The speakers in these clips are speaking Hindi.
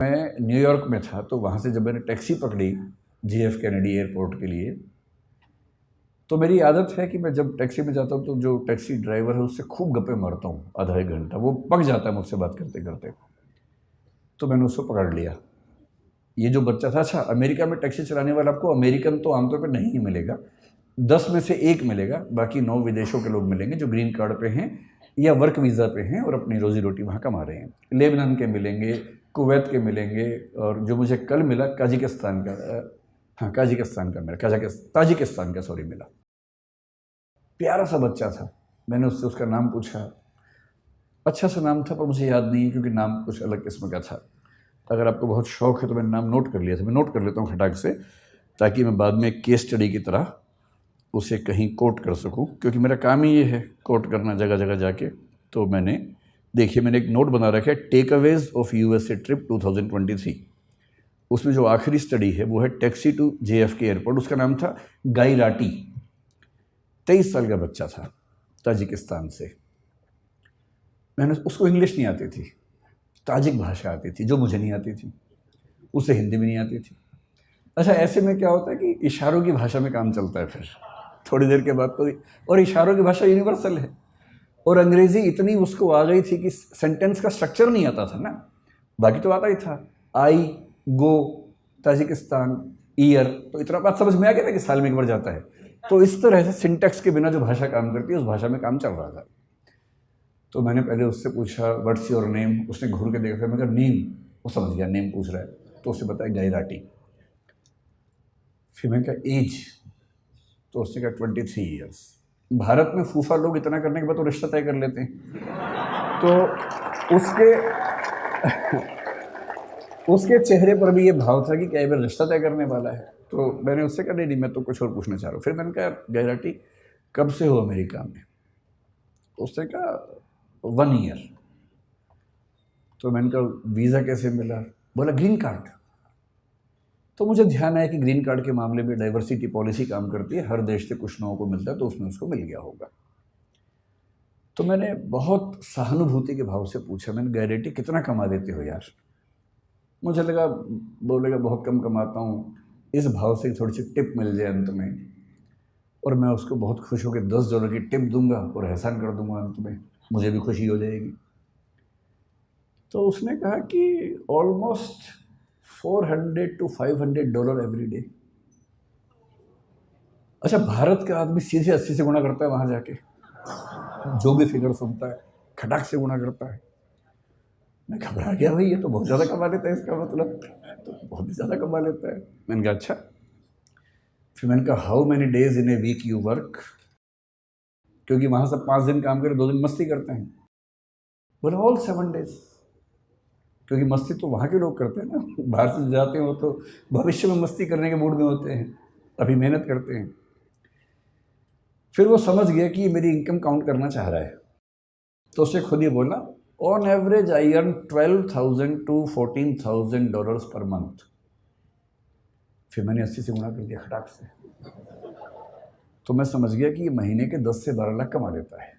मैं न्यूयॉर्क में था, तो वहाँ से जब मैंने टैक्सी पकड़ी JF कैनेडी एयरपोर्ट के लिए, तो मेरी आदत है कि मैं जब टैक्सी में जाता हूँ तो जो टैक्सी ड्राइवर है उससे खूब गप्पे मारता हूँ आधा एक घंटा। वो पक जाता है मुझसे बात करते करते। तो मैंने उसको पकड़ लिया। ये जो बच्चा था, अच्छा अमेरिका में टैक्सी चलाने वाला आपको अमेरिकन तो आमतौर पर नहीं मिलेगा, 10 में से 1 मिलेगा, बाकी 9 विदेशों के लोग मिलेंगे जो ग्रीन कार्ड पे हैं या वर्क वीज़ा पे हैं और अपनी रोजी रोटी वहाँ कमा रहे हैं। लेबनान के मिलेंगे, कुवैत के मिलेंगे, और जो मुझे कल मिला काजिकिस्तान का, हाँ काजिकिस्तान का मिला, ताजिकिस्तान का सॉरी मिला। प्यारा सा बच्चा था। मैंने उससे उसका नाम पूछा, अच्छा सा नाम था पर मुझे याद नहीं है क्योंकि नाम कुछ अलग किस्म का था। अगर आपको बहुत शौक है तो मैंने नाम नोट कर लिया था, मैं नोट कर लेता हूँ खटाक से, ताकि मैं बाद में केस स्टडी की तरह उसे कहीं कोट कर सकूं, क्योंकि मेरा काम ही ये है कोट करना जगह जगह जाके। तो मैंने देखिए, मैंने एक नोट बना रखा है, टेकअवेज ऑफ USA ट्रिप 2023। उसमें जो आखिरी स्टडी है वो है टैक्सी टू JFK एयरपोर्ट। उसका नाम था गायराटी। 23 साल का बच्चा था, ताजिकिस्तान से। मैंने उसको इंग्लिश नहीं आती थी, ताजिक भाषा आती थी जो मुझे नहीं आती थी, उसे हिंदी भी नहीं आती थी। अच्छा, ऐसे में क्या होता है कि इशारों की भाषा में काम चलता है फिर थोड़ी देर के बाद तो। और इशारों की भाषा यूनिवर्सल है, और अंग्रेज़ी इतनी उसको आ गई थी कि सेंटेंस का स्ट्रक्चर नहीं आता था ना, बाकी तो आता ही था, आई गो ताजिकिस्तान ईयर, तो इतना बात समझ में आ गया था कि साल में एक बार जाता है। तो इस तरह से सिंटेक्स के बिना जो भाषा काम करती है उस भाषा में काम चल रहा था। तो मैंने पहले उससे पूछा व्हाट्स योर नेम, उसने घूर के देखा, फिर मैं कहा नेम, वो समझ गया नेम पूछ रहा है, तो उसने बताया गायराटी। फिर मैंने कहा एज, तो उसने कहा 23 ईयर्स। भारत में फूफा लोग इतना करने के बाद तो रिश्ता तय कर लेते हैं, तो उसके चेहरे पर भी ये भाव था कि क्या ये रिश्ता तय करने वाला है। तो मैंने उससे कहा नहीं मैं तो कुछ और पूछना चाह रहा हूँ। फिर मैंने कहा गायराटी कब से हो अमेरिका में? उसने कहा 1 ईयर। तो मैंने कहा वीज़ा कैसे मिला? बोला ग्रीन कार्ड। तो मुझे ध्यान आया कि ग्रीन कार्ड के मामले में डाइवर्सिटी पॉलिसी काम करती है, हर देश से कुछ लोगों को मिलता है, तो उसमें उसको मिल गया होगा। तो मैंने बहुत सहानुभूति के भाव से पूछा, मैंने गायरेटी कितना कमा देते हो यार? मुझे लगा बोलेगा बहुत कम कमाता हूँ, इस भाव से थोड़ी सी टिप मिल जाए अंत में, और मैं उसको बहुत खुश होकर $10 की टिप दूंगा और एहसान कर दूंगा अंत में, मुझे भी खुशी हो जाएगी। तो उसने कहा कि ऑलमोस्ट $400 to $500 एवरी डे। अच्छा, भारत का आदमी सीधे 80 से गुणा करता है वहाँ जाके, जो भी फिगर सुनता है खटाक से गुणा करता है। मैं घबरा गया, भाई ये तो बहुत ज़्यादा कमा लेता है, इसका मतलब तो बहुत ही ज़्यादा कमा लेता है। मैंने कहा अच्छा। फिर मैंने कहा how many days in a week you work, क्योंकि वहाँ सब 5 दिन काम करे, 2 दिन मस्ती करते हैं। बोले ऑल 7 days, क्योंकि मस्ती तो वहाँ के लोग करते हैं ना, बाहर से जाते हो तो भविष्य में मस्ती करने के मूड में होते हैं, अभी मेहनत करते हैं। फिर वो समझ गया कि मेरी इनकम काउंट करना चाह रहा है, तो उससे खुद ही बोला on average I earn $12,000 to $14,000 per month. फिर मैंने 80 से गुणा कर दिया खटाक से, तो मैं समझ गया कि ये महीने के 10 से 12 लाख कमा लेता है।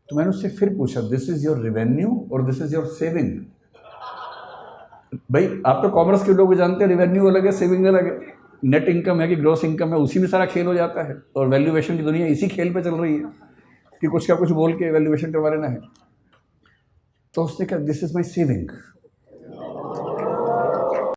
तो मैंने उससे फिर पूछा दिस इज योर रेवेन्यू और दिस इज योर सेविंग? भाई आप तो कॉमर्स के लोग जानते हैं, रेवेन्यू अलग है, सेविंग अलग है। नेट इनकम है कि ग्रॉस इनकम है, उसी में सारा खेल हो जाता है, और वैल्यूएशन की दुनिया इसी खेल पे चल रही है कि कुछ का कुछ बोल के वैल्यूएशन करवा लेना है। तो उसने कहा दिस इज माई सेविंग।